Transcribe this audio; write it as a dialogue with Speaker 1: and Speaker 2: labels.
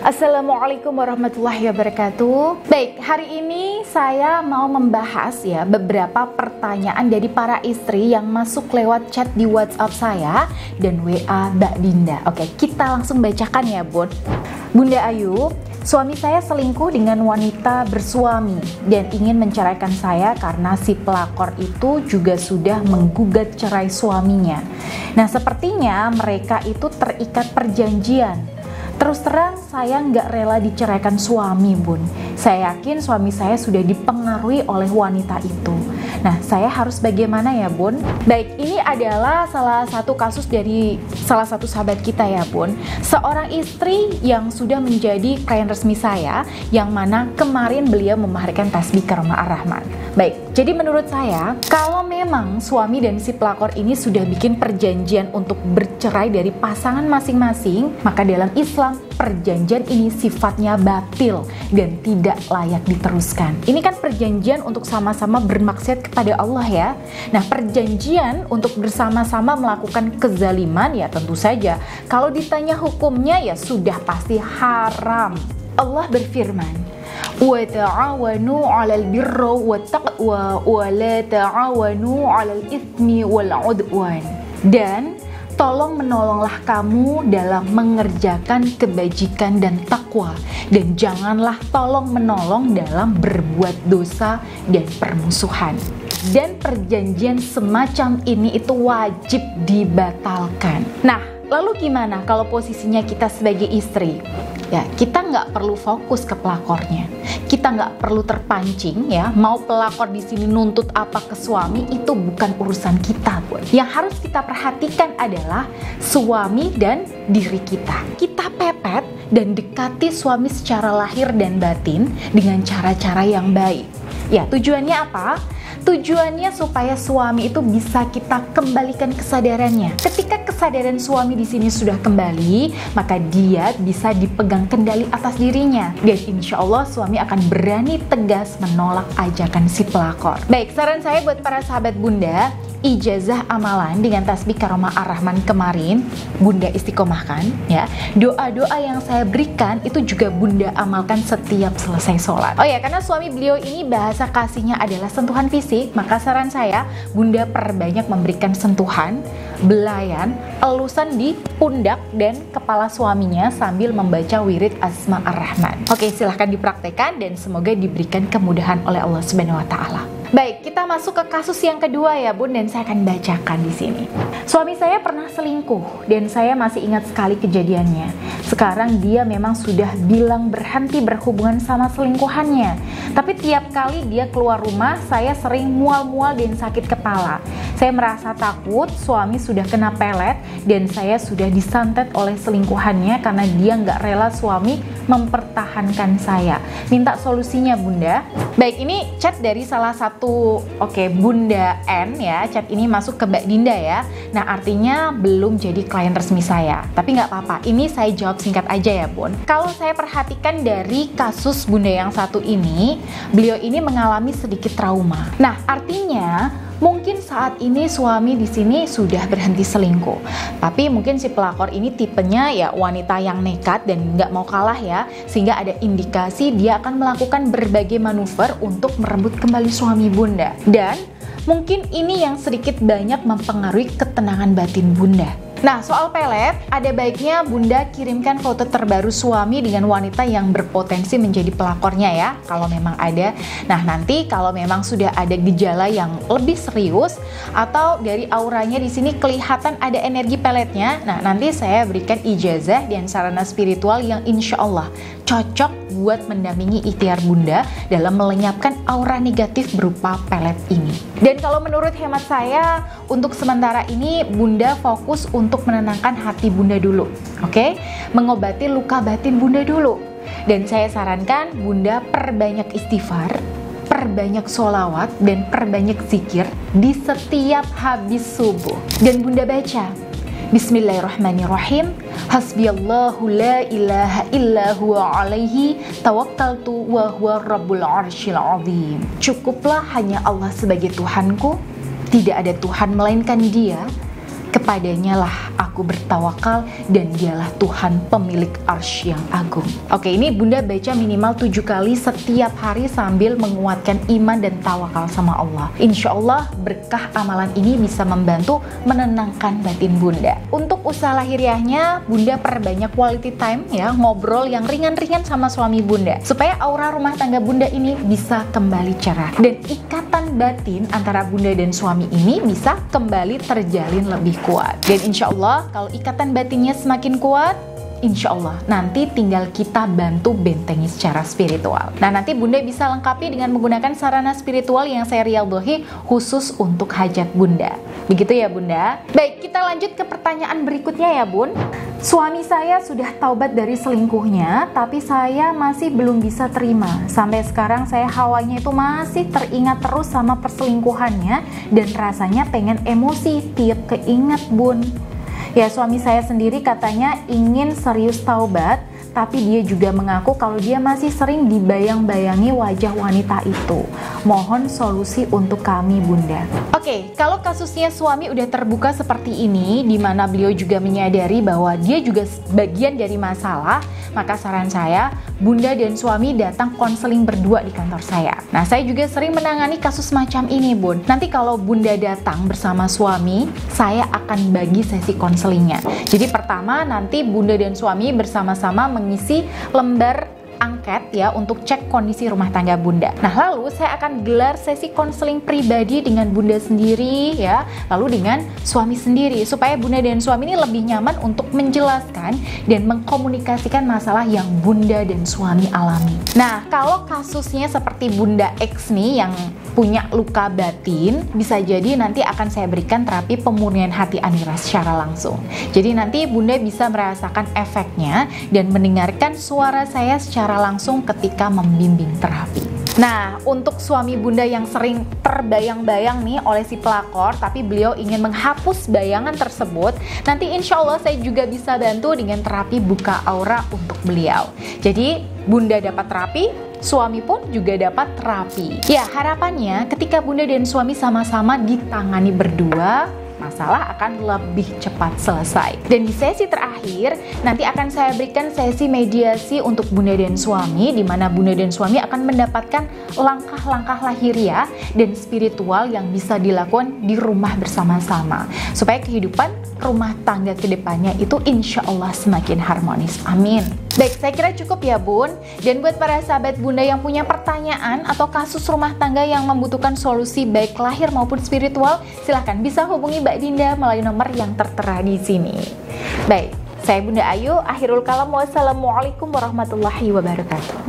Speaker 1: Assalamualaikum warahmatullahi wabarakatuh. Baik, hari ini saya mau membahas ya beberapa pertanyaan dari para istri yang masuk lewat chat di WhatsApp saya dan WA Mbak Dinda. Oke, kita langsung bacakan ya, Bun. Bunda Ayu, suami saya selingkuh dengan wanita bersuami dan ingin menceraikan saya karena si pelakor itu juga sudah menggugat cerai suaminya. Nah, sepertinya mereka itu terikat perjanjian. Terus terang saya nggak rela diceraikan suami, Bun. Saya yakin suami saya sudah dipengaruhi oleh wanita itu. Nah, saya harus bagaimana ya, Bun? Baik, ini adalah salah satu kasus dari salah satu sahabat kita ya, Bun. Seorang istri yang sudah menjadi klien resmi saya, yang mana kemarin beliau memahirkan tasbih ke rumah Ar-Rahman. Baik, jadi menurut saya, kalau memang suami dan si pelakor ini sudah bikin perjanjian untuk bercerai dari pasangan masing-masing, maka dalam Islam perjanjian ini sifatnya batil dan tidak layak diteruskan. Ini kan perjanjian untuk sama-sama bermaksiat kepada Allah ya. Nah, perjanjian untuk bersama-sama melakukan kezaliman ya tentu saja kalau ditanya hukumnya ya sudah pasti haram. Allah berfirman, wa ta'awanu 'alal birri wat taqwa wa la ta'awanu 'alal itsmi wal 'udwan. Dan tolong menolonglah kamu dalam mengerjakan kebajikan dan takwa, dan janganlah tolong menolong dalam berbuat dosa dan permusuhan. Dan perjanjian semacam ini itu wajib dibatalkan. Nah, lalu gimana kalau posisinya kita sebagai istri? Ya, kita nggak perlu fokus ke pelakornya. Kita nggak perlu terpancing ya. Mau pelakor di sini nuntut apa ke suami itu bukan urusan kita, Bun. Yang harus kita perhatikan adalah suami dan diri kita. Kita pepet dan dekati suami secara lahir dan batin dengan cara-cara yang baik. Ya, tujuannya apa? Tujuannya supaya suami itu bisa kita kembalikan kesadarannya. Ketika kesadaran suami di sini sudah kembali, maka dia bisa dipegang kendali atas dirinya. Dan insya Allah suami akan berani tegas menolak ajakan si pelakor. Baik, saran saya buat para sahabat Bunda, ijazah amalan dengan tasbih karomah Ar-Rahman kemarin Bunda istiqomahkan ya. Doa-doa yang saya berikan itu juga Bunda amalkan setiap selesai sholat. Oh ya, karena suami beliau ini bahasa kasihnya adalah sentuhan fisik, maka saran saya Bunda perbanyak memberikan sentuhan, belayan, elusan di pundak dan kepala suaminya sambil membaca wirid Asma Ar-Rahman. Oke, silahkan dipraktekkan dan semoga diberikan kemudahan oleh Allah Subhanahu wa Ta'ala. Baik, kita masuk ke kasus yang kedua ya, Bun, dan saya akan bacakan di sini. Suami saya pernah selingkuh dan saya masih ingat sekali kejadiannya. Sekarang dia memang sudah bilang berhenti berhubungan sama selingkuhannya. Tapi tiap kali dia keluar rumah, saya sering mual-mual dan sakit kepala. Saya merasa takut suami sudah kena pelet dan saya sudah disantet oleh selingkuhannya karena dia nggak rela suami mempertahankan saya. Minta solusinya, Bunda. Baik, ini chat dari salah satu Bunda N ya. Chat ini masuk ke Mbak Dinda ya. Nah, artinya belum jadi klien resmi saya. Tapi nggak apa-apa, ini saya jawab singkat aja ya, Bun. Kalau saya perhatikan dari kasus Bunda yang satu ini, beliau ini mengalami sedikit trauma. Nah, artinya mungkin saat ini suami di sini sudah berhenti selingkuh, tapi mungkin si pelakor ini tipenya ya wanita yang nekat dan nggak mau kalah ya, sehingga ada indikasi dia akan melakukan berbagai manuver untuk merebut kembali suami Bunda. Dan mungkin ini yang sedikit banyak mempengaruhi ketenangan batin Bunda. Nah, soal pelet, ada baiknya Bunda kirimkan foto terbaru suami dengan wanita yang berpotensi menjadi pelakornya ya, kalau memang ada. Nah, nanti kalau memang sudah ada gejala yang lebih serius atau dari auranya di sini kelihatan ada energi peletnya, nah nanti saya berikan ijazah dan sarana spiritual yang insya Allah cocok buat mendampingi ikhtiar Bunda dalam melenyapkan aura negatif berupa pelet ini. Dan kalau menurut hemat saya, untuk sementara ini Bunda fokus untuk menenangkan hati Bunda dulu, oke? Mengobati luka batin Bunda dulu. Dan saya sarankan Bunda perbanyak istighfar, perbanyak sholawat, dan perbanyak zikir di setiap habis subuh. Dan Bunda baca Bismillahirrahmanirrahim. Hasbiyallahu la ilaha illa huwa alaihi tawakkaltu wa huwa rabbul arsyil azim. Cukuplah hanya Allah sebagai Tuhanku, tidak ada Tuhan melainkan Dia. Kepadanya lah aku bertawakal dan dialah Tuhan pemilik arsy yang agung. Oke, ini Bunda baca minimal 7 kali setiap hari sambil menguatkan iman dan tawakal sama Allah. Insya Allah berkah amalan ini bisa membantu menenangkan batin Bunda. Untuk usaha lahiriahnya, Bunda perbanyak quality time ya, ngobrol yang ringan-ringan sama suami Bunda supaya aura rumah tangga Bunda ini bisa kembali cerah dan ikatan batin antara Bunda dan suami ini bisa kembali terjalin lebih kuat. Dan insya Allah kalau ikatan batinnya semakin kuat, insya Allah nanti tinggal kita bantu bentengi secara spiritual. Nah, nanti Bunda bisa lengkapi dengan menggunakan sarana spiritual yang saya rialdohi khusus untuk hajat Bunda. Begitu ya Bunda. Baik, kita lanjut ke pertanyaan berikutnya ya Bun. Suami saya sudah taubat dari selingkuhnya, tapi saya masih belum bisa terima. Sampai sekarang saya hawanya itu masih teringat terus sama perselingkuhannya dan rasanya pengen emosi tiap keinget Bun. Ya, suami saya sendiri katanya ingin serius taubat, tapi dia juga mengaku kalau dia masih sering dibayang-bayangi wajah wanita itu. Mohon solusi untuk kami Bunda. Oke, kalau kasusnya suami udah terbuka seperti ini, di mana beliau juga menyadari bahwa dia juga bagian dari masalah, maka saran saya, Bunda dan suami datang konseling berdua di kantor saya. Nah, saya juga sering menangani kasus macam ini Bun. Nanti kalau Bunda datang bersama suami, saya akan bagi sesi konselingnya. Jadi pertama, nanti Bunda dan suami bersama-sama mengisi lembar angket ya untuk cek kondisi rumah tangga Bunda. Nah, lalu saya akan gelar sesi konseling pribadi dengan Bunda sendiri ya, lalu dengan suami sendiri supaya Bunda dan suami ini lebih nyaman untuk menjelaskan dan mengkomunikasikan masalah yang Bunda dan suami alami. Nah, kalau kasusnya seperti Bunda X nih yang punya luka batin, bisa jadi nanti akan saya berikan terapi pemurnian hati Anira secara langsung. Jadi nanti Bunda bisa merasakan efeknya dan mendengarkan suara saya secara langsung ketika membimbing terapi. Nah, untuk suami Bunda yang sering terbayang-bayang nih oleh si pelakor, tapi beliau ingin menghapus bayangan tersebut, nanti insya Allah saya juga bisa bantu dengan terapi buka aura untuk beliau. Jadi, Bunda dapat terapi, suami pun juga dapat terapi. Ya, harapannya ketika Bunda dan suami sama-sama ditangani berdua, masalah akan lebih cepat selesai. Dan di sesi terakhir, nanti akan saya berikan sesi mediasi untuk Bunda dan suami, di mana Bunda dan suami akan mendapatkan langkah-langkah lahiriah dan spiritual yang bisa dilakukan di rumah bersama-sama, supaya kehidupan rumah tangga kedepannya itu insya Allah semakin harmonis. Amin. Baik, saya kira cukup ya Bun. Dan buat para sahabat Bunda yang punya pertanyaan atau kasus rumah tangga yang membutuhkan solusi baik lahir maupun spiritual, silahkan bisa hubungi Mbak Dinda melalui nomor yang tertera di sini. Baik, saya Bunda Ayu, akhirul kalam, wassalamualaikum warahmatullahi wabarakatuh.